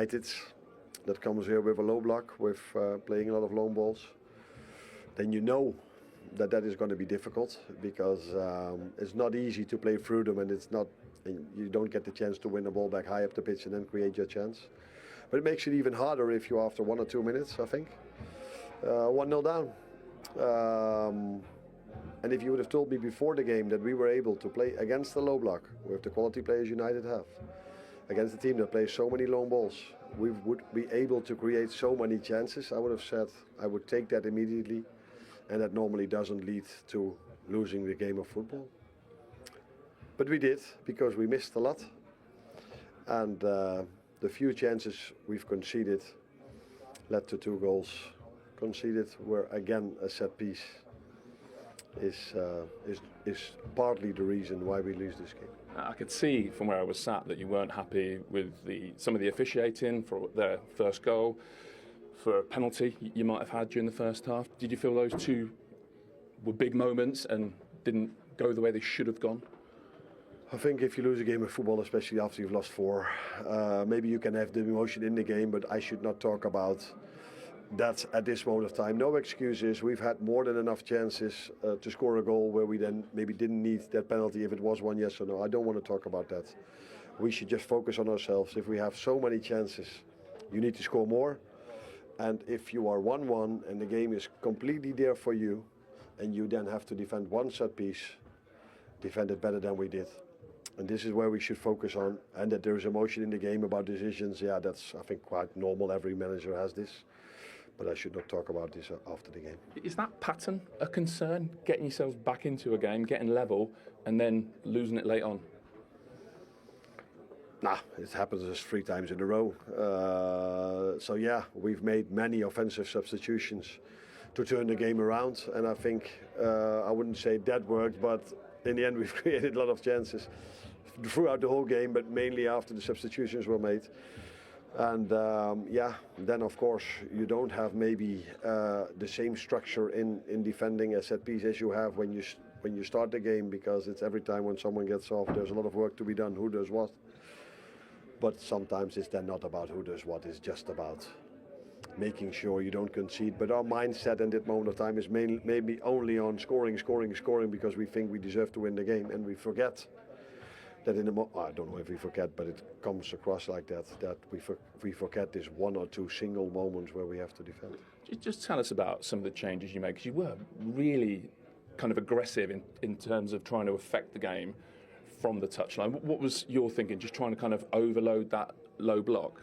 That comes here with a low block, with playing a lot of long balls, then you know that is going to be difficult, because it's not easy to play through them, and you don't get the chance to win the ball back high up the pitch and then create your chance. But it makes it even harder if you're after 1 or 2 minutes, I think. 1-0 down. And if you would have told me before the game that we were able to play against the low block with the quality players United have, against a team that plays so many long balls, we would be able to create so many chances, I would have said I would take that immediately, and that normally doesn't lead to losing the game of football. But we did, because we missed a lot, and the few chances we've conceded led to 2 goals. Conceded were again a set piece. Is partly the reason why we lose this game. I could see from where I was sat that you weren't happy with some of the officiating for their first goal, for a penalty you might have had during the first half. Did you feel those 2 were big moments and didn't go the way they should have gone? I think if you lose a game of football, especially after you've lost 4, maybe you can have the emotion in the game, but I should not talk about that at this moment of time. No excuses. We've had more than enough chances to score a goal where we then maybe didn't need that penalty, if it was one, yes or no. I don't want to talk about that. We should just focus on ourselves. If we have so many chances, you need to score more. And if you are 1-1 and the game is completely there for you, and you then have to defend 1 set piece, defend it better than we did. And this is where we should focus on. And that there is emotion in the game about decisions, yeah, that's, I think, quite normal. Every manager has this. But I should not talk about this after the game. Is that pattern a concern? Getting yourselves back into a game, getting level, and then losing it late on? Nah, it happens just 3 times in a row. So yeah, we've made many offensive substitutions to turn the game around, and I think I wouldn't say that worked, but in the end we've created a lot of chances throughout the whole game, but mainly after the substitutions were made. And then of course you don't have maybe the same structure in defending a set piece as you have when you start the game, because it's every time when someone gets off, there's a lot of work to be done, who does what. But sometimes it's then not about who does what, it's just about making sure you don't concede. But our mindset in that moment of time is maybe only on scoring, because we think we deserve to win the game, and we forget that I don't know if we forget, but it comes across like that we forget this 1 or 2 single moments where we have to defend. Just tell us about some of the changes you made, because you were really kind of aggressive in terms of trying to affect the game from the touchline. What was your thinking, just trying to kind of overload that low block?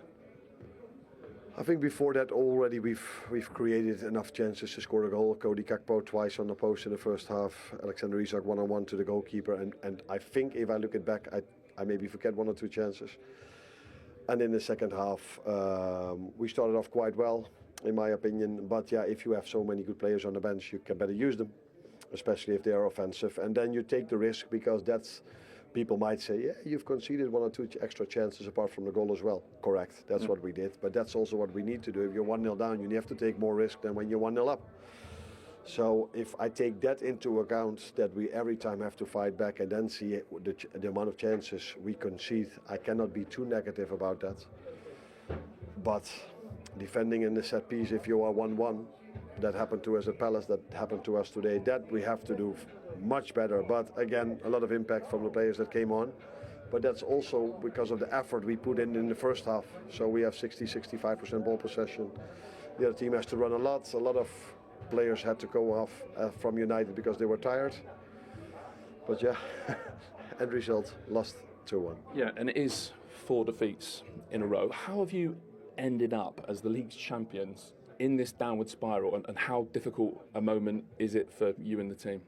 I think before that already we've created enough chances to score a goal. Cody Gakpo twice on the post in the first half. Alexander Isak 1-on-1 to the goalkeeper. And I think if I look it back, I maybe forget 1 or 2 chances. And in the second half, we started off quite well, in my opinion. But yeah, if you have so many good players on the bench, you can better use them, especially if they are offensive. And then you take the risk, because that's... People might say, yeah, you've conceded 1 or 2 extra chances apart from the goal as well. Correct, that's what we did. But that's also what we need to do. If you're 1-0 down, you have to take more risk than when you're 1-0 up. So if I take that into account, that we every time have to fight back and then see the amount of chances we concede, I cannot be too negative about that. But defending in the set piece, if you are 1-1, that happened to us at Palace, that happened to us today, that we have to do much better. But again, a lot of impact from the players that came on. But that's also because of the effort we put in the first half. So we have 60-65% ball possession. The other team has to run a lot. A lot of players had to go off from United because they were tired. But yeah, end result, lost 2-1. Yeah, and it is 4 defeats in a row. How have you ended up as the league's champions in this downward spiral, and how difficult a moment is it for you and the team?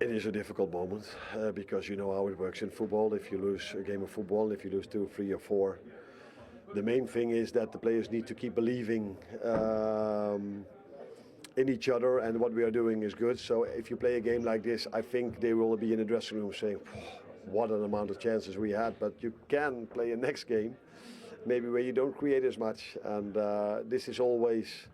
It is a difficult moment because you know how it works in football. If you lose a game of football, if you lose 2, 3 or 4, the main thing is that the players need to keep believing in each other, and what we are doing is good. So if you play a game like this, I think they will be in the dressing room saying, what an amount of chances we had. But you can play a next game, maybe where you don't create as much, and this is always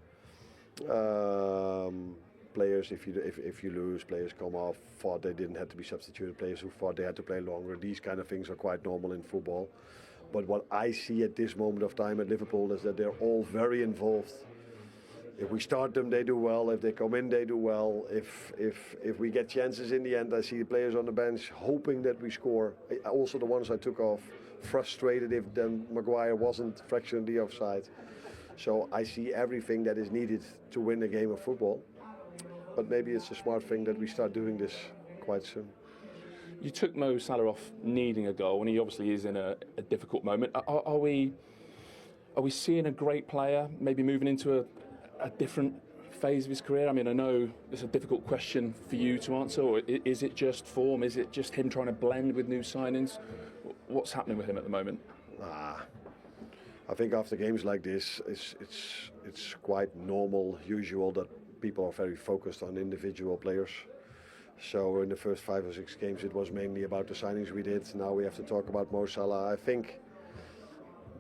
players. If you lose, players come off, thought they didn't have to be substituted, players who thought they had to play longer. These kind of things are quite normal in football. But what I see at this moment of time at Liverpool is that they're all very involved. If we start them, they do well. If they come in, they do well. If we get chances in the end, I see the players on the bench hoping that we score. Also the ones I took off, frustrated if then Maguire wasn't fractionally offside. So I see everything that is needed to win a game of football. But maybe it's a smart thing that we start doing this quite soon. You took Mo Salah off needing a goal, and he obviously is in a difficult moment. Are we seeing a great player maybe moving into a different phase of his career? I mean, I know it's a difficult question for you to answer, or is it just form? Is it just him trying to blend with new signings? What's happening with him at the moment? I think after games like this, it's quite normal, usual that people are very focused on individual players. So in the first 5 or 6 games, it was mainly about the signings we did. Now we have to talk about Mo Salah. I think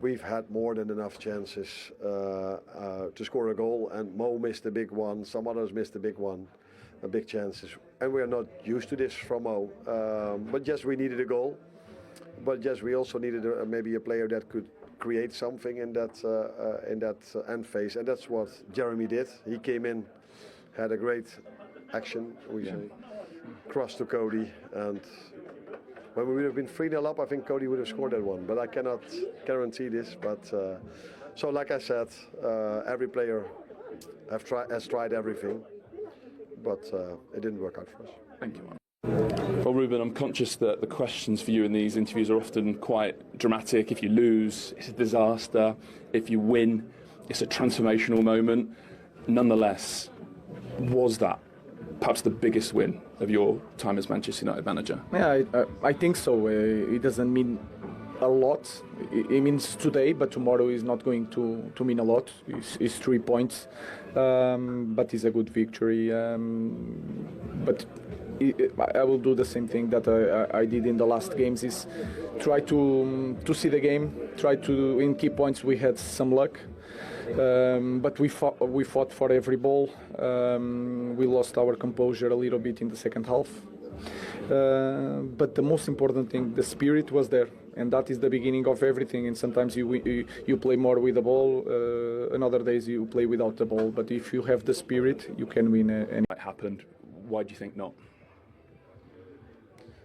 we've had more than enough chances to score a goal, and Mo missed a big one. Some others missed a big chances, and we are not used to this from Mo. But yes, we needed a goal. But yes, we also needed maybe a player that could create something in that end phase, and that's what Jeremy did. He came in, had a great action, cross to Cody, and when we would have been 3-0 up, I think Cody would have scored that one, but I cannot guarantee this. But so like I said, every player has tried everything, but it didn't work out for us. Thank you. Well, Ruben, I'm conscious that the questions for you in these interviews are often quite dramatic. If you lose, it's a disaster. If you win, it's a transformational moment. Nonetheless, was that perhaps the biggest win of your time as Manchester United manager? Yeah, I think so. It doesn't mean a lot. It means today, but tomorrow is not going to mean a lot. It's 3 points, but it's a good victory. But I will do the same thing that I did in the last games, is try to see the game, try to, in key points we had some luck, but we fought for every ball. We lost our composure a little bit in the second half, but the most important thing, the spirit was there, and that is the beginning of everything. And sometimes you play more with the ball, and other days you play without the ball, but if you have the spirit, you can win. What happened? Why do you think not?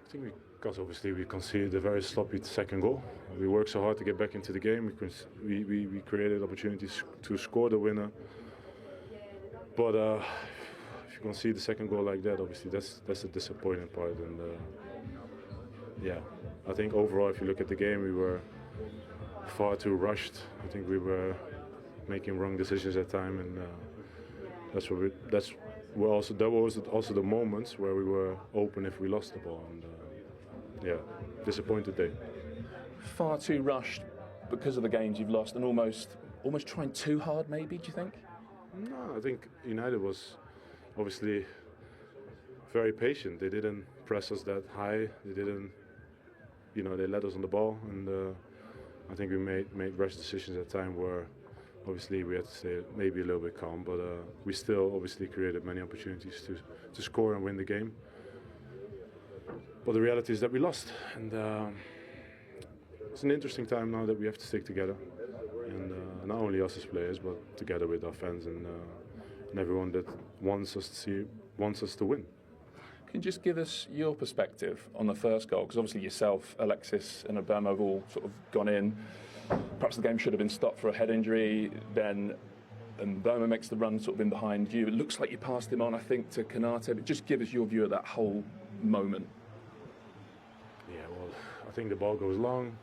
I think because obviously we conceded a very sloppy second goal. We worked so hard to get back into the game. We created opportunities to score the winner. But if you concede the second goal like that, obviously that's a disappointing part. And yeah, I think overall, if you look at the game, we were far too rushed. I think we were making wrong decisions at time, and that was also the moments where we were open if we lost the ball. And yeah, disappointed day. Far too rushed because of the games you've lost, and almost trying too hard, maybe, do you think? No, I think United was obviously very patient. They didn't press us that high. They didn't, they let us on the ball, and I think we made rash decisions at time where obviously we had to stay maybe a little bit calm, but we still obviously created many opportunities to score and win the game. But the reality is that we lost, and it's an interesting time now that we have to stick together, and not only us as players, but together with our fans and everyone that wants us to win. Can you just give us your perspective on the first goal? Because obviously yourself, Alexis and Ibrahima have all sort of gone in. Perhaps the game should have been stopped for a head injury. Then Ibrahima makes the run sort of in behind you. It looks like you passed him on, I think, to Konaté. But just give us your view of that whole moment. Yeah, well, I think the ball goes long.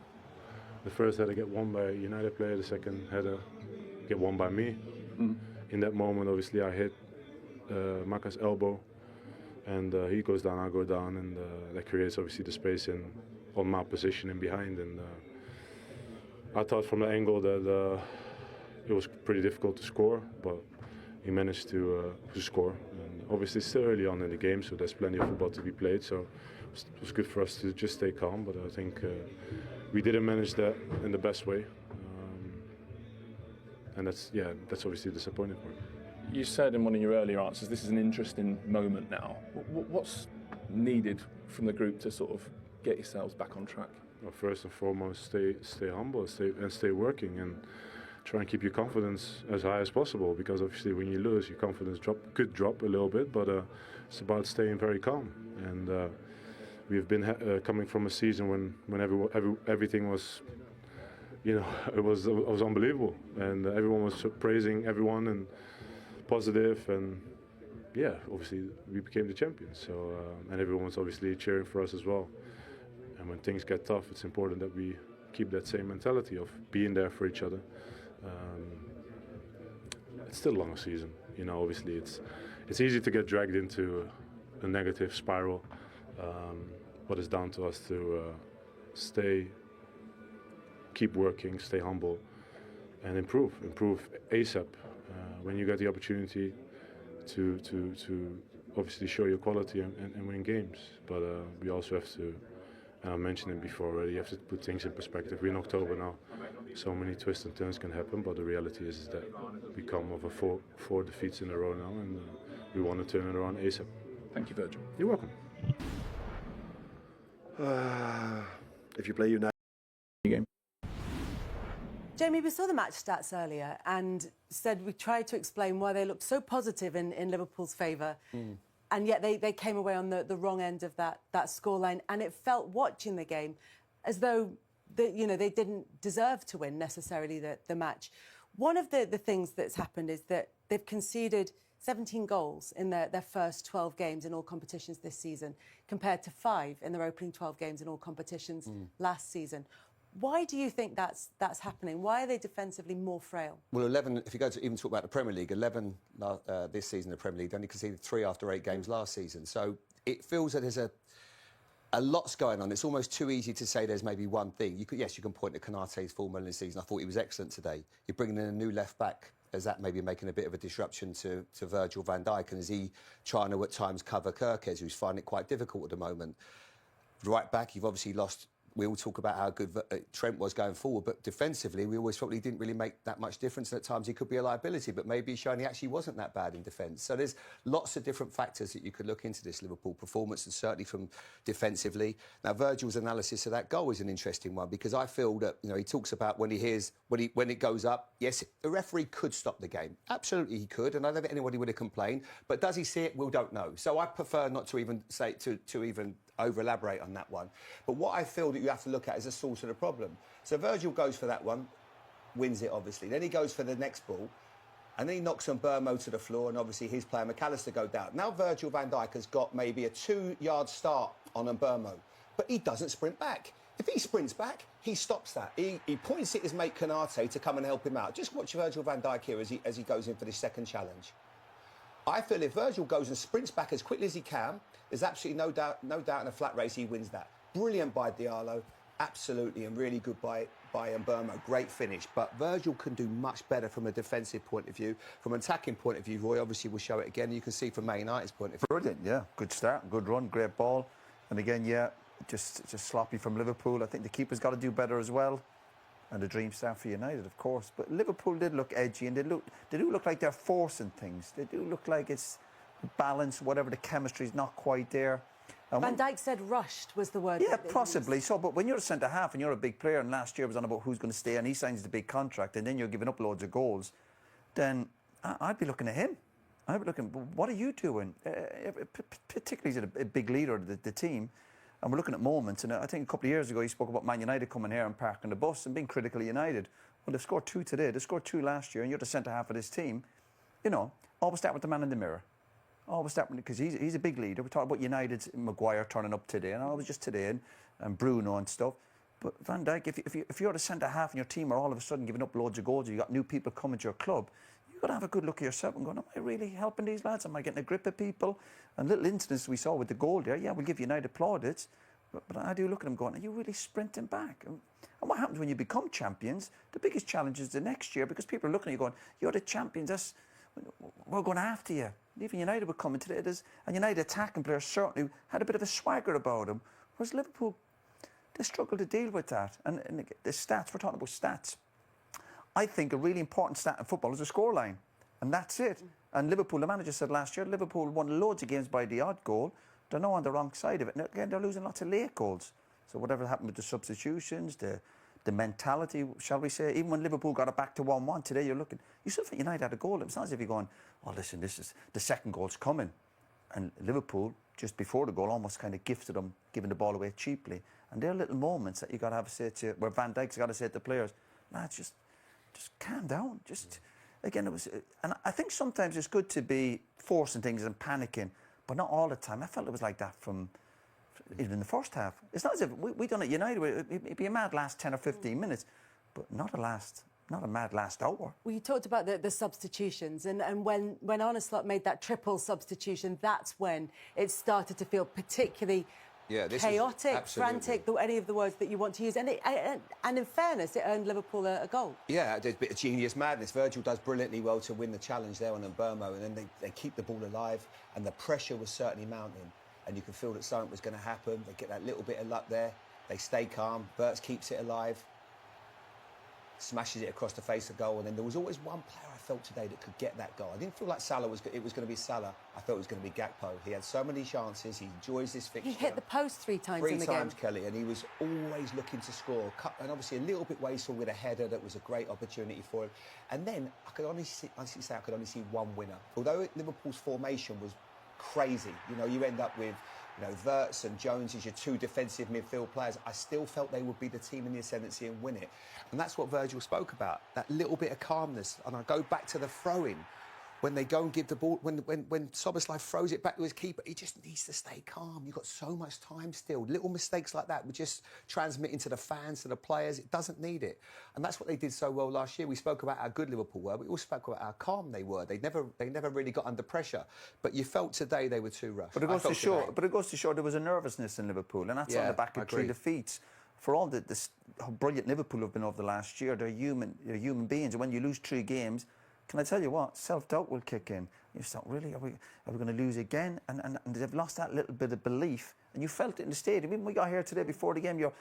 The first header get won by a United player. The second header get won by me. In that moment, obviously, I hit Maka's elbow. And he goes down, I go down, and that creates obviously the space on my position and behind. And I thought from the angle that it was pretty difficult to score, but he managed to score. And obviously it's still early on in the game, so there's plenty of football to be played. So it was good for us to just stay calm, but I think we didn't manage that in the best way. And that's obviously a disappointing part. You said in one of your earlier answers, this is an interesting moment now. What's needed from the group to sort of get yourselves back on track? first and foremost, stay humble, stay working, and try and keep your confidence as high as possible. Because obviously, when you lose, your confidence could drop a little bit. But it's about staying very calm. And we've been coming from a season when everything was, it was unbelievable, and everyone was praising everyone and positive, and yeah, obviously we became the champions. So and everyone was obviously cheering for us as well. And when things get tough, it's important that we keep that same mentality of being there for each other. It's still a long season, obviously it's easy to get dragged into a negative spiral, but it's down to us to keep working, stay humble, and improve ASAP. When you get the opportunity to obviously show your quality and win games, but we also have to, and I mentioned it before already, you have to put things in perspective. We're in October now, so many twists and turns can happen, but the reality is that we come over four defeats in a row now, and we want to turn it around ASAP. Thank you, Virgil. You're welcome. If you play United game. Jamie, we saw the match stats earlier and said we tried to explain why they looked so positive in Liverpool's favour, and yet they came away on the wrong end of that scoreline, and it felt, watching the game, as though they didn't deserve to win necessarily the match. One of the things that's happened is that they've conceded 17 goals in their first 12 games in all competitions this season, compared to 5 in their opening 12 games in all competitions last season. Why do you think that's happening? Why are they defensively more frail? Well, 11, if you go to even talk about the Premier League, 11 this season in the Premier League, they only conceded 3 after 8 games last season. So it feels that there's a lot's going on. It's almost too easy to say there's maybe one thing. Yes, you can point to Konaté's form in the season. I thought he was excellent today. You're bringing in a new left-back. Is that maybe making a bit of a disruption to Virgil van Dijk? And is he trying to, at times, cover Carragher, who's finding it quite difficult at the moment? Right back, you've obviously lost. We all talk about how good Trent was going forward, but defensively, we always thought he didn't really make that much difference, and at times he could be a liability, but maybe he's shown he actually wasn't that bad in defence. So there's lots of different factors that you could look into this Liverpool performance, and certainly from defensively. Now, Virgil's analysis of that goal is an interesting one, because I feel that, he talks about when it goes up, yes, the referee could stop the game. Absolutely he could, and I don't think anybody would have complained, but does he see it? We don't know. So I prefer not to even say, to even over-elaborate on that one. But what I feel that you have to look at is the source of the problem. So Virgil goes for that one, wins it, obviously. Then he goes for the next ball, and then he knocks on Burmo to the floor, and obviously his player McAllister go down. Now Virgil van Dijk has got maybe a 2-yard start on Burmo, but he doesn't sprint back. If he sprints back, he stops that. He points at his mate Konaté to come and help him out. Just watch Virgil van Dijk here as he goes in for this second challenge. I feel if Virgil goes and sprints back as quickly as he can, there's absolutely no doubt in a flat race he wins that. Brilliant by Diallo, absolutely, and really good by Burmo. Great finish. But Virgil can do much better from a defensive point of view. From an attacking point of view, Roy obviously will show it again. You can see from Man United's point of view. Brilliant, yeah. Good start, good run, great ball. And again, yeah, just sloppy from Liverpool. I think the keeper's got to do better as well. And the dream start for United, of course. But Liverpool did look edgy, and they do look like they're forcing things. They do look like it's balanced, whatever, the chemistry's not quite there. And Van Dijk said rushed was the word. Yeah, possibly so. But when you're a centre-half and you're a big player, and last year was on about who's going to stay, and he signs the big contract, and then you're giving up loads of goals, then I'd be looking at him. I'd be looking, what are you doing? Particularly as a big leader of the team. And we're looking at moments, and I think a couple of years ago he spoke about Man United coming here and parking the bus and being critical of United. Well, they've scored 2 today. They scored 2 last year, and you're the centre-half of this team. Always start with the man in the mirror. Always start with, because he's a big leader. We talked about United's Maguire turning up today, and always just today, and Bruno and stuff. But Van Dijk, if you're the centre-half and your team are all of a sudden giving up loads of goals, you've got new people coming to your club, you've got to have a good look at yourself and going, am I really helping these lads? Am I getting a grip of people? And little incidents we saw with the goal there, yeah, we'll give United plaudits. But I do look at them going, are you really sprinting back? And what happens when you become champions? The biggest challenge is the next year, because people are looking at you going, you're the champions, we're going after you. Even United were coming today, and United attacking players certainly had a bit of a swagger about them, whereas Liverpool, they struggle to deal with that. And the stats, we're talking about stats. I think a really important stat in football is the scoreline, and that's it. And Liverpool, the manager said last year, Liverpool won loads of games by the odd goal. They're now on the wrong side of it. And again, they're losing lots of late goals. So whatever happened with the substitutions, the mentality, shall we say, even when Liverpool got it back to 1-1 today, you still think United had a goal. It's not as if you're going, oh, listen, this is the second goal's coming. And Liverpool, just before the goal, almost kind of gifted them, giving the ball away cheaply. And there are little moments that you got to have a say to, where Van Dijk's got to say to the players, lads, just calm down. Again, it was, and I think sometimes it's good to be forcing things and panicking, but not all the time. I felt it was like that from even in the first half. It's not as if we done it United. It'd be a mad last 10 or 15 minutes, but not a mad last hour. Well, you talked about the substitutions, and when Arne Slot made that triple substitution, that's when it started to feel particularly chaotic, frantic, any of the words that you want to use. And in fairness, it earned Liverpool a goal. Yeah, there's a bit of genius madness. Virgil does brilliantly well to win the challenge there on Mbermo, and then they keep the ball alive, and the pressure was certainly mounting. And you could feel that something was going to happen. They get that little bit of luck there. They stay calm. Wirtz keeps it alive. Smashes it across the face of goal. And then there was always one player I felt today that could get that goal. I didn't feel like it was going to be Salah. I thought it was going to be Gakpo. He had so many chances. He enjoys this fixture. He hit the post 3 times in the game. 3 times, Kelly, and he was always looking to score. And obviously a little bit wasteful with a header that was a great opportunity for him. And then I could honestly say I could only see one winner. Although Liverpool's formation was crazy. You know, you end up with, Wirtz and Jones as your 2 defensive midfield players. I still felt they would be the team in the ascendancy and win it. And that's what Virgil spoke about, that little bit of calmness. And I go back to the throw-in. When they go and give the ball, when Szoboszlai throws it back to his keeper, he just needs to stay calm. You've got so much time still. Little mistakes like that would just transmit into the fans, to the players. It doesn't need it. And that's what they did so well last year. We spoke about how good Liverpool were, but we also spoke about how calm they were. They never really got under pressure. But you felt today they were too rushed. But it goes to show there was a nervousness in Liverpool, and that's on the back of 3 defeats. For all how brilliant Liverpool have been over the last year, they're human beings. And when you lose 3 games, can I tell you what? Self-doubt will kick in. You start, really, are we going to lose again? And they've lost that little bit of belief. And you felt it in the stadium. Even when we got here today before the game, you're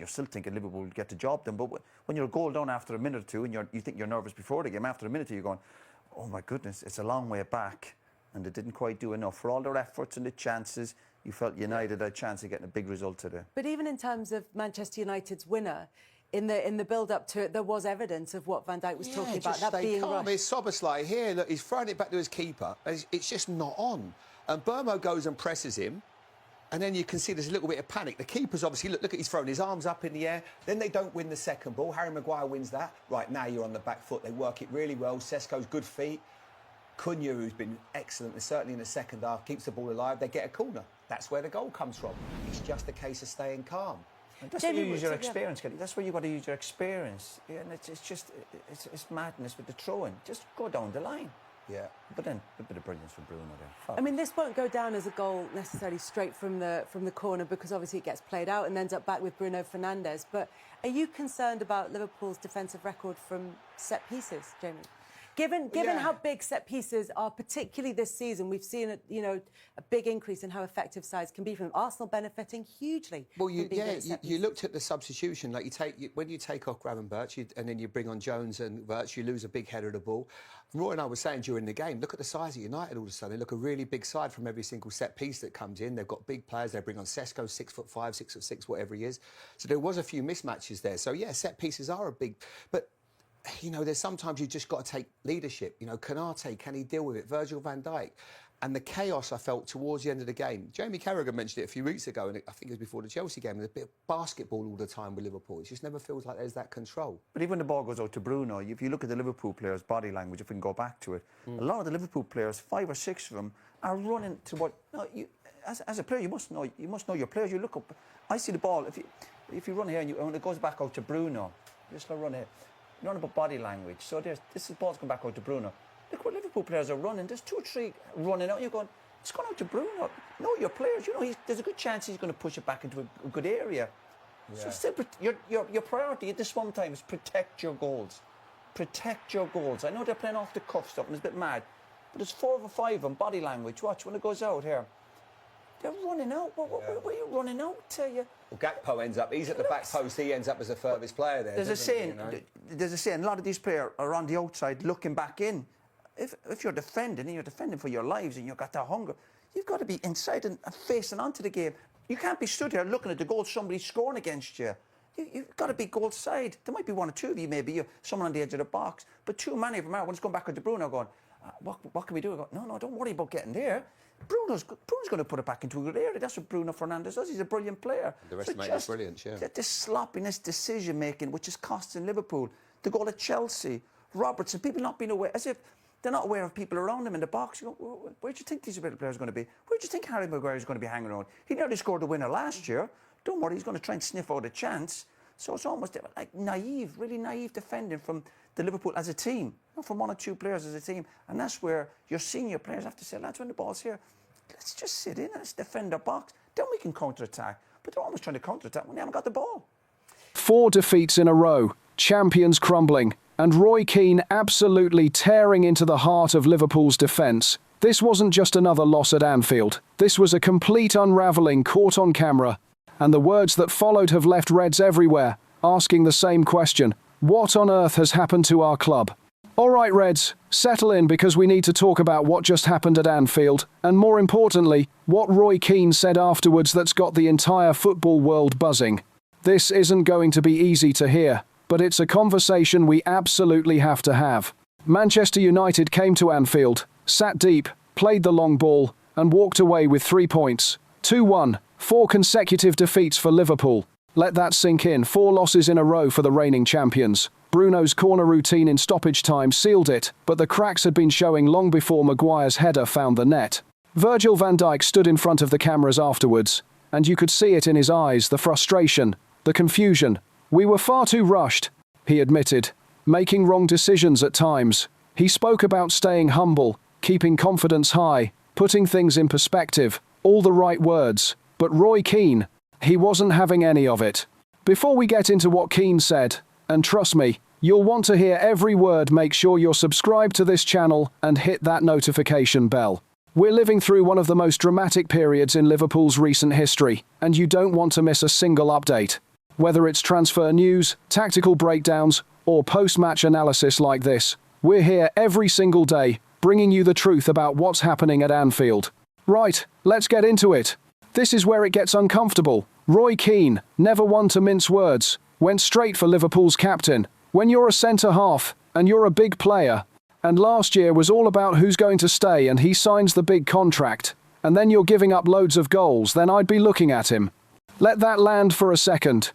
still thinking Liverpool will get the job done. But when you're a goal down after a minute or 2 and you think you're nervous before the game, after a minute or 2, you're going, oh, my goodness, it's a long way back. And they didn't quite do enough. For all their efforts and the chances, you felt United had a chance of getting a big result today. But even in terms of Manchester United's winner, in the build-up to it, there was evidence of what Van Dijk was talking about, that being rushed. It's Szoboszlai here, look, he's throwing it back to his keeper. It's just not on. And Mbermo goes and presses him, and then you can see there's a little bit of panic. The keeper's obviously, look, he's throwing his arms up in the air. Then they don't win the second ball. Harry Maguire wins that. Right, now you're on the back foot. They work it really well. Sesko's good feet. Cunha, who's been excellent, certainly in the second half, keeps the ball alive. They get a corner. That's where the goal comes from. It's just a case of staying calm. That's where you use your experience, Kelly. That's where you've got to use your experience. Yeah, and it's madness with the throwing. Just go down the line. Yeah. But then a bit of brilliance from Bruno there. I mean, this won't go down as a goal necessarily straight from the corner, because obviously it gets played out and ends up back with Bruno Fernandes. But are you concerned about Liverpool's defensive record from set pieces, Jamie? Given how big set pieces are, particularly this season, we've seen a big increase in how effective sides can be from Arsenal benefiting hugely. Well, you looked at the substitution. Like when you take off Gravenberch and then you bring on Jones and Wirtz, you lose a big header of the ball. Roy and I were saying during the game, look at the size of United all of a sudden. They look a really big side from every single set piece that comes in. They've got big players. They bring on Sesko, 6'5", 6'6", whatever he is. So there was a few mismatches there. So yeah, set pieces are a big, but. There's sometimes you just got to take leadership. Konaté, can he deal with it? Virgil van Dijk. And the chaos I felt towards the end of the game. Jamie Carragher mentioned it a few weeks ago, and I think it was before the Chelsea game. There's a bit of basketball all the time with Liverpool. It just never feels like there's that control. But even when the ball goes out to Bruno, if you look at the Liverpool players' body language, if we can go back to it, a lot of the Liverpool players, 5 or 6 of them, are running to what... No, as a player, you must know your players. You look up... I see the ball. If you run here and when it goes back out to Bruno, you just run here. You're on about body language. So this ball's going back out to Bruno. Look what Liverpool players are running. There's 2 or 3 running out. You're going, it's going out to Bruno. Know your players. There's a good chance he's going to push it back into a good area. Yeah. So still, your priority at this one time is protect your goals. Protect your goals. I know they're playing off the cuff stuff and it's a bit mad, but there's 4 or 5 on body language. Watch when it goes out here. They're running out. What are you running out to? You? Well, Gakpo ends up. He's at the back post. He ends up as a furthest player there. There's a saying. There's a saying. A lot of these players are on the outside looking back in. If you're defending and you're defending for your lives and you've got that hunger, you've got to be inside and facing onto the game. You can't be stood here looking at the goal somebody's scoring against you. You've got to be goal side. There might be one or two of you, maybe someone on the edge of the box, but too many of them are. One's going back with Bruno going, what can we do? I go, no, don't worry about getting there. Bruno's going to put it back into a good area. That's what Bruno Fernandes does. He's a brilliant player. The rest of it is brilliant, yeah. This sloppiness, decision-making, which is costing Liverpool. The goal at Chelsea, Robertson, people not being aware, as if they're not aware of people around them in the box. You go, where do you think these little players are going to be? Where do you think Harry Maguire is going to be hanging around? He nearly scored the winner last year. Don't worry, he's going to try and sniff out a chance. So it's almost like naive, really naive defending from the Liverpool as a team, not from one or two players as a team. And that's where your senior players have to say, lads, when the ball's here, let's just sit in and let's defend our box. Then we can counter-attack. But they're always trying to counter-attack when they haven't got the ball. 4 defeats in a row, champions crumbling, and Roy Keane absolutely tearing into the heart of Liverpool's defence. This wasn't just another loss at Anfield. This was a complete unravelling caught on camera. And the words that followed have left Reds everywhere, asking the same question. What on earth has happened to our club? All right, Reds, settle in because we need to talk about what just happened at Anfield, and more importantly, what Roy Keane said afterwards that's got the entire football world buzzing. This isn't going to be easy to hear, but it's a conversation we absolutely have to have. Manchester United came to Anfield, sat deep, played the long ball, and walked away with 3 points. 2-1, 4 consecutive defeats for Liverpool. Let that sink in, 4 losses in a row for the reigning champions. Bruno's corner routine in stoppage time sealed it, but the cracks had been showing long before Maguire's header found the net. Virgil van Dijk stood in front of the cameras afterwards, and you could see it in his eyes, the frustration, the confusion. We were far too rushed, he admitted, making wrong decisions at times. He spoke about staying humble, keeping confidence high, putting things in perspective, all the right words. But Roy Keane, he wasn't having any of it. Before we get into what Keane said, and trust me, you'll want to hear every word, make sure you're subscribed to this channel and hit that notification bell. We're living through one of the most dramatic periods in Liverpool's recent history, and you don't want to miss a single update. Whether it's transfer news, tactical breakdowns, or post-match analysis like this, we're here every single day, bringing you the truth about what's happening at Anfield. Right, let's get into it. This is where it gets uncomfortable. Roy Keane, never one to mince words, went straight for Liverpool's captain. When you're a centre-half, and you're a big player, and last year was all about who's going to stay and he signs the big contract, and then you're giving up loads of goals, then I'd be looking at him. Let that land for a second.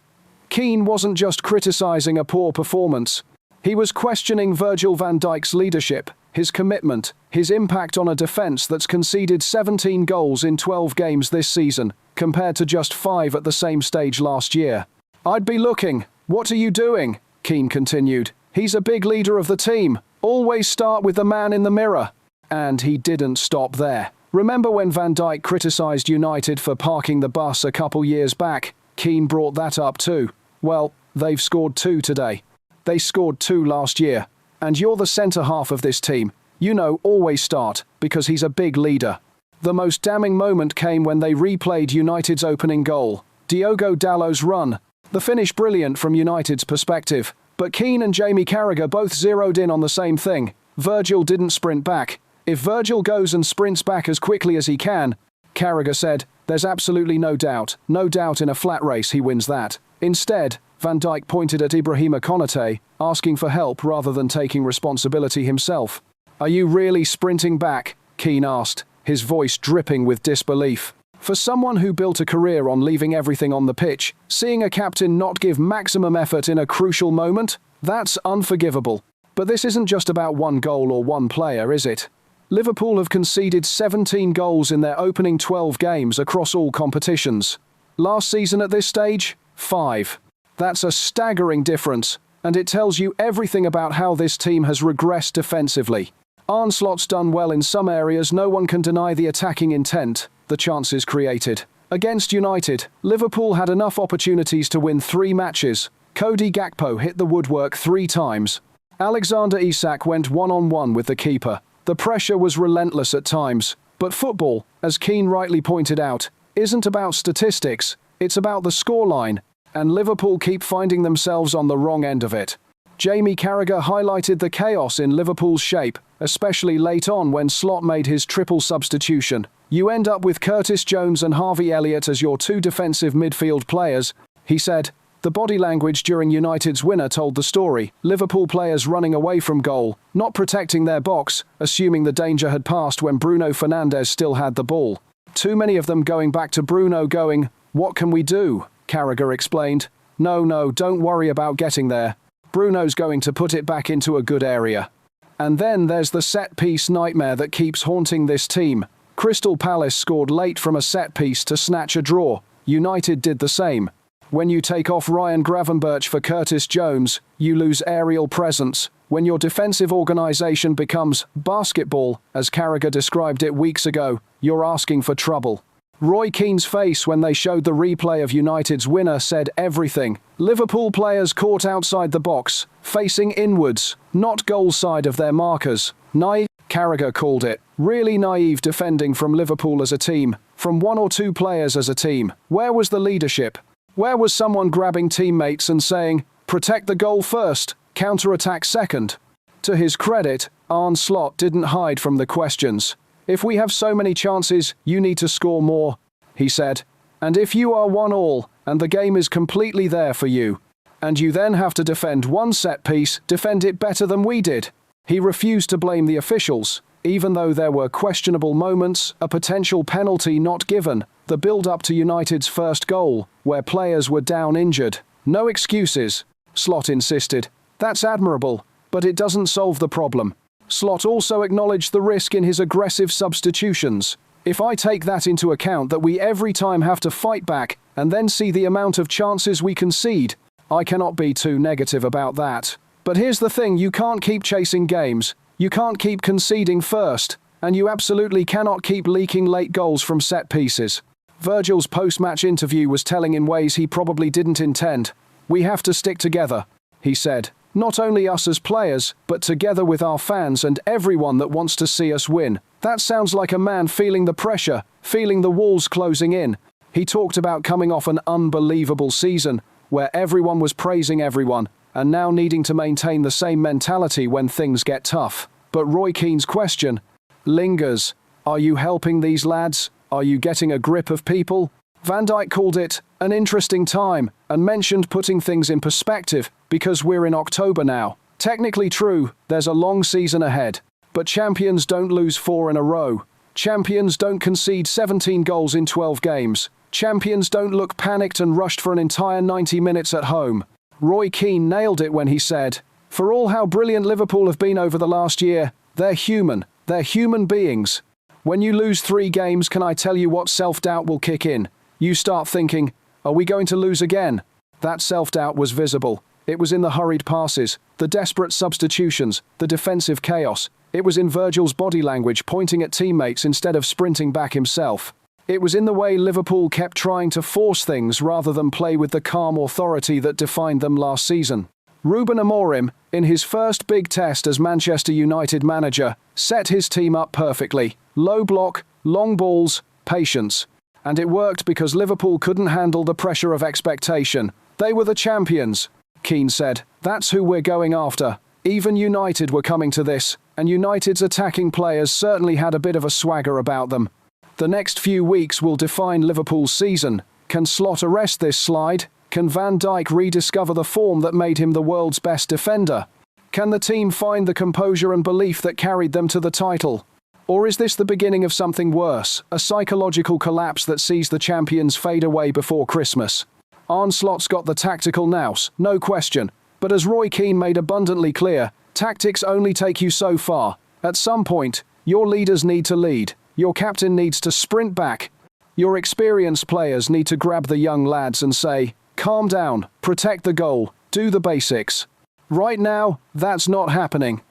Keane wasn't just criticising a poor performance. He was questioning Virgil van Dijk's leadership, his commitment, his impact on a defence that's conceded 17 goals in 12 games this season, compared to just 5 at the same stage last year. I'd be looking. What are you doing? Keane continued. He's a big leader of the team. Always start with the man in the mirror. And he didn't stop there. Remember when Van Dijk criticised United for parking the bus a couple years back? Keane brought that up too. Well, they've scored 2 today. They scored 2 last year. And you're the centre-half of this team. You know, always start, because he's a big leader. The most damning moment came when they replayed United's opening goal. Diogo Dalot's run. The finish brilliant from United's perspective. But Keane and Jamie Carragher both zeroed in on the same thing. Virgil didn't sprint back. If Virgil goes and sprints back as quickly as he can, Carragher said, there's absolutely no doubt in a flat race he wins that. Instead, Van Dijk pointed at Ibrahima Konaté, asking for help rather than taking responsibility himself. Are you really sprinting back? Keane asked, his voice dripping with disbelief. For someone who built a career on leaving everything on the pitch, seeing a captain not give maximum effort in a crucial moment, that's unforgivable. But this isn't just about one goal or one player, is it? Liverpool have conceded 17 goals in their opening 12 games across all competitions. Last season at this stage, 5. That's a staggering difference, and it tells you everything about how this team has regressed defensively. Arne Slot's done well in some areas, no one can deny the attacking intent, the chances created. Against United, Liverpool had enough opportunities to win 3 matches. Cody Gakpo hit the woodwork 3 times. Alexander Isak went one-on-one with the keeper. The pressure was relentless at times. But football, as Keane rightly pointed out, isn't about statistics, it's about the scoreline. And Liverpool keep finding themselves on the wrong end of it. Jamie Carragher highlighted the chaos in Liverpool's shape, especially late on when Slot made his triple substitution. You end up with Curtis Jones and Harvey Elliott as your two defensive midfield players, he said. The body language during United's winner told the story. Liverpool players running away from goal, not protecting their box, assuming the danger had passed when Bruno Fernandes still had the ball. Too many of them going back to Bruno going, "What can we do?" Carragher explained. No, don't worry about getting there. Bruno's going to put it back into a good area. And then there's the set-piece nightmare that keeps haunting this team. Crystal Palace scored late from a set-piece to snatch a draw. United did the same. When you take off Ryan Gravenberch for Curtis Jones, you lose aerial presence. When your defensive organisation becomes basketball, as Carragher described it weeks ago, you're asking for trouble. Roy Keane's face when they showed the replay of United's winner said everything. Liverpool players caught outside the box, facing inwards, not goal side of their markers. Naive, Carragher called it. Really naive defending from Liverpool as a team, from one or two players as a team. Where was the leadership? Where was someone grabbing teammates and saying, protect the goal first, counter-attack second? To his credit, Arne Slot didn't hide from the questions. If we have so many chances, you need to score more, he said. And if you are 1-1, and the game is completely there for you, and you then have to defend one set piece, defend it better than we did. He refused to blame the officials, even though there were questionable moments, a potential penalty not given, the build-up to United's first goal, where players were down injured. No excuses, Slot insisted. That's admirable, but it doesn't solve the problem. Slot also acknowledged the risk in his aggressive substitutions. If I take that into account that we every time have to fight back and then see the amount of chances we concede, I cannot be too negative about that. But here's the thing, you can't keep chasing games, you can't keep conceding first, and you absolutely cannot keep leaking late goals from set pieces. Virgil's post-match interview was telling in ways he probably didn't intend. We have to stick together, he said. Not only us as players, but together with our fans and everyone that wants to see us win. That sounds like a man feeling the pressure, feeling the walls closing in. He talked about coming off an unbelievable season, where everyone was praising everyone, and now needing to maintain the same mentality when things get tough. But Roy Keane's question lingers. Are you helping these lads? Are you getting a grip of people? Van Dijk called it an interesting time and mentioned putting things in perspective because we're in October now. Technically true, there's a long season ahead. But champions don't lose 4 in a row. Champions don't concede 17 goals in 12 games. Champions don't look panicked and rushed for an entire 90 minutes at home. Roy Keane nailed it when he said, for all how brilliant Liverpool have been over the last year, they're human. They're human beings. When you lose 3 games, can I tell you what self-doubt will kick in? You start thinking, are we going to lose again? That self-doubt was visible. It was in the hurried passes, the desperate substitutions, the defensive chaos. It was in Virgil's body language pointing at teammates instead of sprinting back himself. It was in the way Liverpool kept trying to force things rather than play with the calm authority that defined them last season. Ruben Amorim, in his first big test as Manchester United manager, set his team up perfectly. Low block, long balls, patience. And it worked because Liverpool couldn't handle the pressure of expectation. They were the champions, Keane said. That's who we're going after. Even United were coming to this, and United's attacking players certainly had a bit of a swagger about them. The next few weeks will define Liverpool's season. Can Slot arrest this slide? Can Van Dijk rediscover the form that made him the world's best defender? Can the team find the composure and belief that carried them to the title? Or is this the beginning of something worse, a psychological collapse that sees the champions fade away before Christmas? Arne Slot's got the tactical nous, no question. But as Roy Keane made abundantly clear, tactics only take you so far. At some point, your leaders need to lead. Your captain needs to sprint back. Your experienced players need to grab the young lads and say, calm down, protect the goal, do the basics. Right now, that's not happening.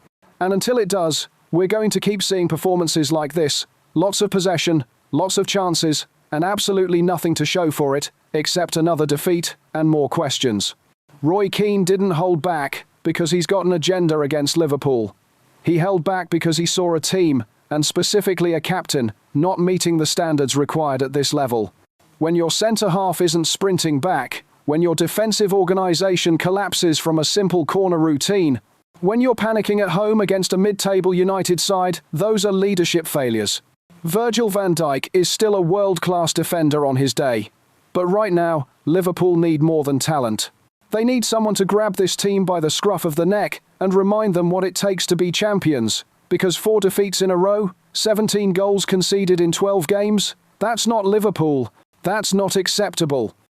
And until it does, we're going to keep seeing performances like this. Lots of possession, lots of chances, and absolutely nothing to show for it, except another defeat and more questions. Roy Keane didn't hold back because he's got an agenda against Liverpool. He held back because he saw a team, and specifically a captain, not meeting the standards required at this level. When your centre-half isn't sprinting back, when your defensive organisation collapses from a simple corner routine, when you're panicking at home against a mid-table United side, those are leadership failures. Virgil van Dijk is still a world-class defender on his day. But right now, Liverpool need more than talent. They need someone to grab this team by the scruff of the neck and remind them what it takes to be champions. Because 4 defeats in a row, 17 goals conceded in 12 games, that's not Liverpool. That's not acceptable.